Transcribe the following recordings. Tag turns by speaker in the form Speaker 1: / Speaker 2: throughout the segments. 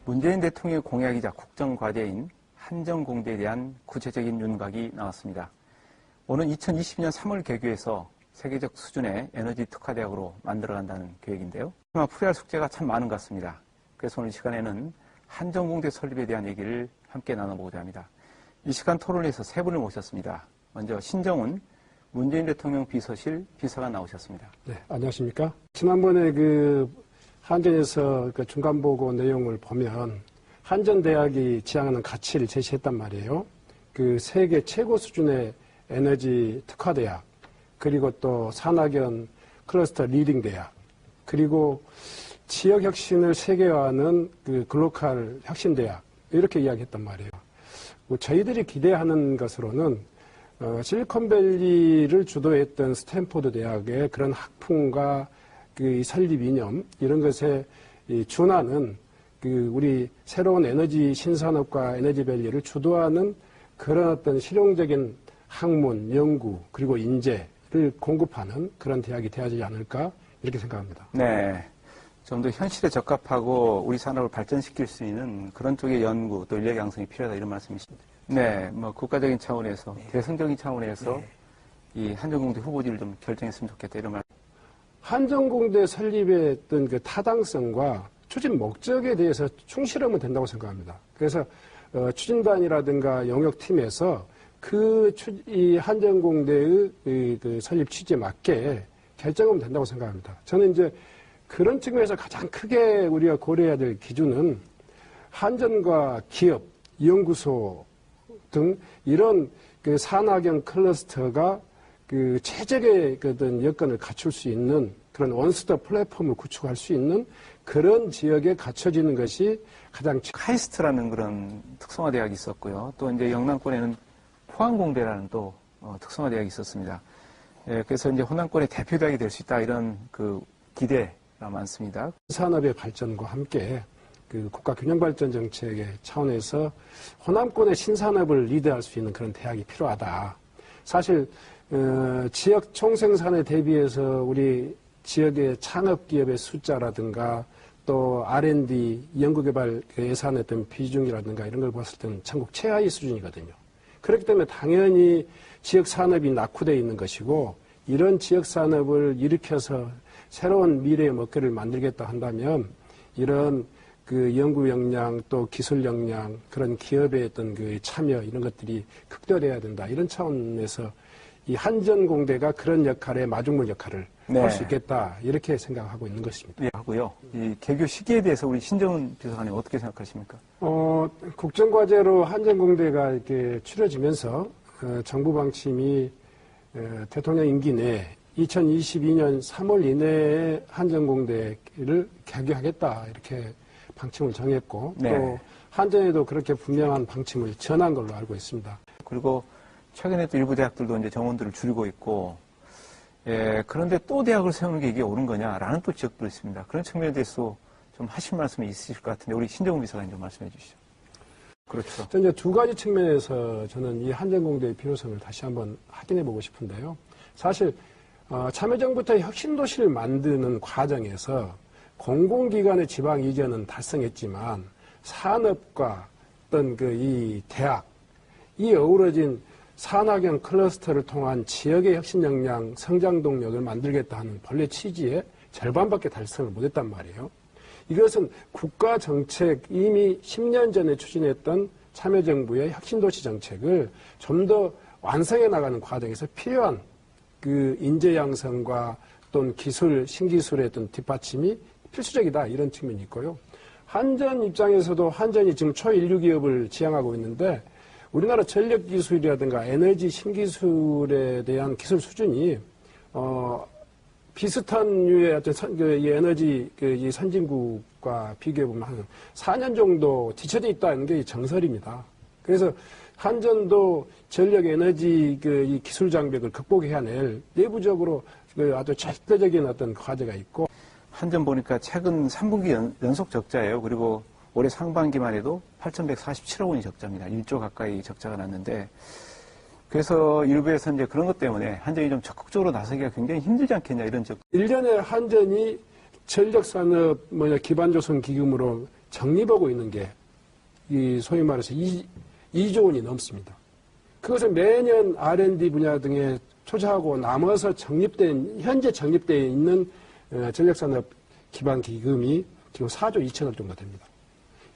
Speaker 1: 문재인 대통령의 공약이자 국정과제인 한전공대에 대한 구체적인 윤곽이 나왔습니다. 오는 2020년 3월 개교해서 세계적 수준의 에너지 특화대학으로 만들어간다는 계획인데요. 하지만 풀어야 할 숙제가 참 많은 것 같습니다. 그래서 오늘 시간에는 한전공대 설립에 대한 얘기를 함께 나눠보고자 합니다. 이 시간 토론에서 세 분을 모셨습니다. 먼저 신정훈 문재인 대통령 비서실 비서관 나오셨습니다.
Speaker 2: 네, 안녕하십니까. 지난번에 한전에서 중간보고 내용을 보면 한전대학이 지향하는 가치를 제시했단 말이에요. 세계 최고 수준의 에너지 특화대학, 그리고 또 산학연 클러스터 리딩 대학, 그리고 지역 혁신을 세계화하는 글로컬 혁신대학, 이렇게 이야기했단 말이에요. 저희들이 기대하는 것으로는 실리콘밸리를 주도했던 스탠포드 대학의 그런 학풍과 설립 이념, 이런 것에 준하는 우리 새로운 에너지 신산업과 에너지밸리를 주도하는 그런 어떤 실용적인 학문, 연구, 그리고 인재를 공급하는 그런 대학이 되어야지 않을까, 이렇게 생각합니다.
Speaker 1: 네. 좀 더 현실에 적합하고 우리 산업을 발전시킬 수 있는 그런 쪽의 연구 또 인력 양성이 필요하다, 이런 말씀이십니다. 네. 국가적인 차원에서, 대승적인 차원에서 이 한전공대 후보지를 좀 결정했으면 좋겠다, 이런 말.
Speaker 2: 한전공대 설립의 어떤 타당성과 추진 목적에 대해서 충실하면 된다고 생각합니다. 그래서 추진단이라든가 영역팀에서 이 한전공대의 설립 취지에 맞게 결정하면 된다고 생각합니다. 저는 이제 그런 측면에서 가장 크게 우리가 고려해야 될 기준은 한전과 기업, 연구소 등 이런 산학연 클러스터가 최적의 어떤 여건을 갖출 수 있는 그런 원스톱 플랫폼을 구축할 수 있는 그런 지역에 갖춰지는 것이 가장
Speaker 1: 카이스트라는 그런 특성화 대학이 있었고요. 또 이제 영남권에는 포항공대라는 또 특성화 대학이 있었습니다. 예, 그래서 이제 호남권의 대표 대학이 될 수 있다, 이런 기대가 많습니다.
Speaker 2: 산업의 발전과 함께 국가 균형 발전 정책의 차원에서 호남권의 신산업을 리드할 수 있는 그런 대학이 필요하다. 사실 지역 총생산에 대비해서 우리 지역의 창업기업의 숫자라든가 또 R&D, 연구개발 예산의 어떤 비중이라든가 이런 걸 봤을 때는 전국 최하위 수준이거든요. 그렇기 때문에 당연히 지역산업이 낙후되어 있는 것이고, 이런 지역산업을 일으켜서 새로운 미래의 먹거리를 만들겠다 한다면 이런 연구 역량 또 기술 역량, 그런 기업의 어떤 참여, 이런 것들이 극대화돼야 된다. 이런 차원에서 이 한전공대가 그런 역할의 마중물 역할을 할 수 있겠다, 이렇게 생각하고 있는 것입니다.
Speaker 1: 네, 하고요. 이 개교 시기에 대해서 우리 신정훈 비서관님 어떻게 생각하십니까?
Speaker 2: 국정과제로 한전공대가 이렇게 추려지면서 정부 방침이 대통령 임기 내 2022년 3월 이내에 한전공대를 개교하겠다, 이렇게 방침을 정했고, 또 한전에도 그렇게 분명한 방침을 전한 걸로 알고 있습니다.
Speaker 1: 그리고 최근에 또 일부 대학들도 이제 정원들을 줄이고 있고, 그런데 또 대학을 세우는 게 이게 옳은 거냐라는 또 지적도 있습니다. 그런 측면에 대해서 좀 하실 말씀이 있으실 것 같은데, 우리 신정훈 비서관님 좀 말씀해 주시죠. 그렇죠.
Speaker 2: 이제 두 가지 측면에서 저는 이 한전공대의 필요성을 다시 한번 확인해 보고 싶은데요. 사실 참여정부터 혁신도시를 만드는 과정에서 공공기관의 지방 이전은 달성했지만 산업과 어떤 이 대학, 이 어우러진 산학연 클러스터를 통한 지역의 혁신 역량, 성장 동력을 만들겠다 하는 본래 취지의 절반밖에 달성을 못했단 말이에요. 이것은 국가 정책, 이미 10년 전에 추진했던 참여정부의 혁신도시 정책을 좀 더 완성해 나가는 과정에서 필요한 인재 양성과 또는 기술, 신기술의 어떤 뒷받침이 필수적이다, 이런 측면이 있고요. 한전 입장에서도 한전이 지금 초인류 기업을 지향하고 있는데, 우리나라 전력기술이라든가 에너지 신기술에 대한 기술 수준이 비슷한 류의 어떤 이 에너지 이 선진국과 비교해보면 한 4년 정도 뒤처져 있다는 게 정설입니다. 그래서 한전도 전력 에너지 이 기술 장벽을 극복해낼 내부적으로 아주 절대적인 어떤 과제가 있고.
Speaker 1: 한전 보니까 최근 3분기 연속 적자예요. 그리고 올해 상반기만 해도 8,147억 원이 적자입니다. 1조 가까이 적자가 났는데, 그래서 일부에서 이제 그런 것 때문에 한전이 좀 적극적으로 나서기가 굉장히 힘들지 않겠냐, 이런 적.
Speaker 2: 1년에 한전이 전력산업 기반조성 기금으로 적립하고 있는 게 이 소위 말해서 2조 원이 넘습니다. 그것을 매년 R&D 분야 등에 투자하고 남아서 현재 적립되어 있는 전력산업 기반 기금이 지금 4조 2천억 정도 됩니다.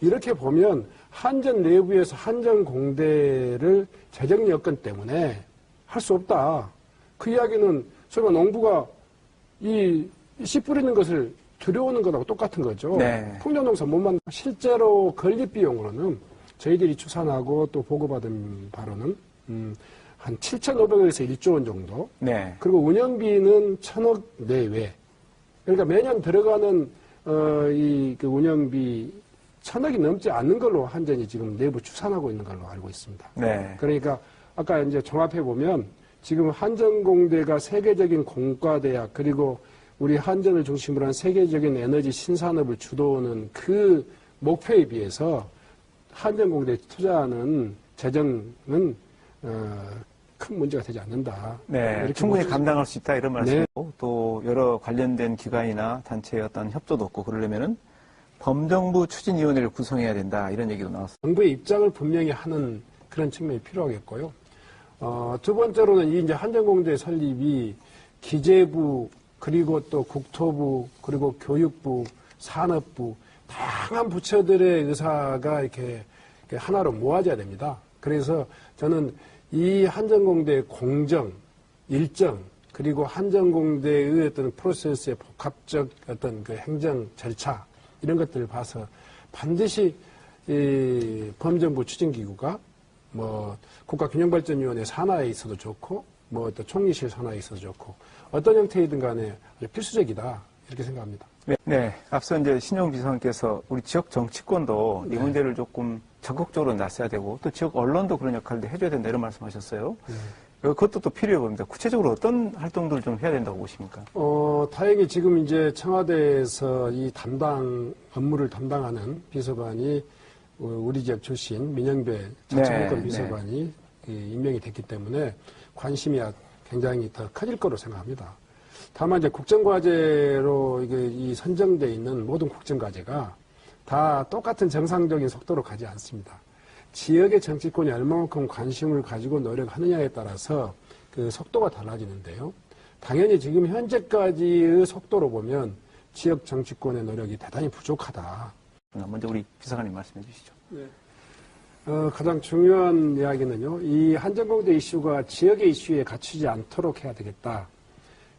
Speaker 2: 이렇게 보면 한전 내부에서 한전공대를 재정 여건 때문에 할 수 없다. 그 이야기는 소위 농부가 씨 뿌리는 것을 들여오는 것하고 똑같은 거죠.
Speaker 1: 네.
Speaker 2: 풍년농사 못 만나. 실제로 건립 비용으로는 저희들이 추산하고 또 보고받은 바로는 한 7,500억에서 1조 원 정도.
Speaker 1: 네.
Speaker 2: 그리고 운영비는 1,000억 내외. 그러니까 매년 들어가는 그 운영비 1,000억이 넘지 않는 걸로 한전이 지금 내부 추산하고 있는 걸로 알고 있습니다.
Speaker 1: 네.
Speaker 2: 그러니까 아까 이제 종합해 보면 지금 한전공대가 세계적인 공과대학 그리고 우리 한전을 중심으로 한 세계적인 에너지 신산업을 주도하는 그 목표에 비해서 한전공대에 투자하는 재정은 큰 문제가 되지 않는다.
Speaker 1: 네, 충분히 감당할 수 있다 이런 말씀이고
Speaker 2: 네.
Speaker 1: 또 여러 관련된 기관이나 단체의 어떤 협조도 없고 그러려면은 범정부 추진위원회를 구성해야 된다 이런 얘기도 나왔습니다.
Speaker 2: 정부의 입장을 분명히 하는 그런 측면이 필요하겠고요. 두 번째로는 이제 한전공대 설립이 기재부 그리고 또 국토부 그리고 교육부 산업부 다양한 부처들의 의사가 이렇게 하나로 모아져야 됩니다. 그래서 저는 이 한전공대의 공정, 일정, 그리고 한전공대의 어떤 프로세스의 복합적 어떤 그 행정 절차, 이런 것들을 봐서 반드시 이 범정부 추진기구가 뭐 국가균형발전위원회 산하에 있어도 좋고, 뭐 또 총리실 산하에 있어도 좋고, 어떤 형태이든 간에 아주 필수적이다. 이렇게 생각합니다.
Speaker 1: 네. 앞서 이제 신용 비서관께서 우리 지역 정치권도 이 문제를 조금 적극적으로 나서야 되고 또 지역 언론도 그런 역할을 해줘야 된다 이런 말씀하셨어요. 그것도 또 필요해 보입니다. 구체적으로 어떤 활동들을 좀 해야 된다고 보십니까?
Speaker 2: 다행히 지금 이제 청와대에서 이 업무를 담당하는 비서관이 우리 지역 출신 민영배 자치분권 비서관이 임명이 됐기 때문에 관심이 굉장히 더 커질 거로 생각합니다. 다만 이제 국정과제로 이 선정돼 있는 모든 국정과제가 다 똑같은 정상적인 속도로 가지 않습니다. 지역의 정치권이 얼마만큼 관심을 가지고 노력하느냐에 따라서 그 속도가 달라지는데요. 당연히 지금 현재까지의 속도로 보면 지역 정치권의 노력이 대단히 부족하다.
Speaker 1: 먼저 우리 비서관님 말씀해 주시죠.
Speaker 2: 네. 가장 중요한 이야기는요. 이 한전공대 이슈가 지역의 이슈에 갇히지 않도록 해야 되겠다.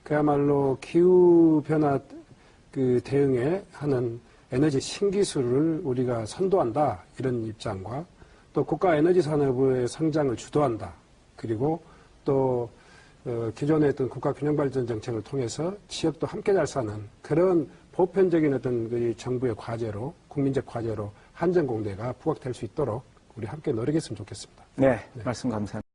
Speaker 2: 그야말로 기후변화 대응에 하는 에너지 신기술을 우리가 선도한다. 이런 입장과 또 국가 에너지 산업의 성장을 주도한다. 그리고 또 기존의 어떤 국가 균형 발전 정책을 통해서 지역도 함께 잘 사는 그런 보편적인 어떤 그 정부의 과제로 국민적 과제로 한전공대가 부각될 수 있도록 우리 함께 노력했으면 좋겠습니다.
Speaker 1: 네. 말씀 감사합니다.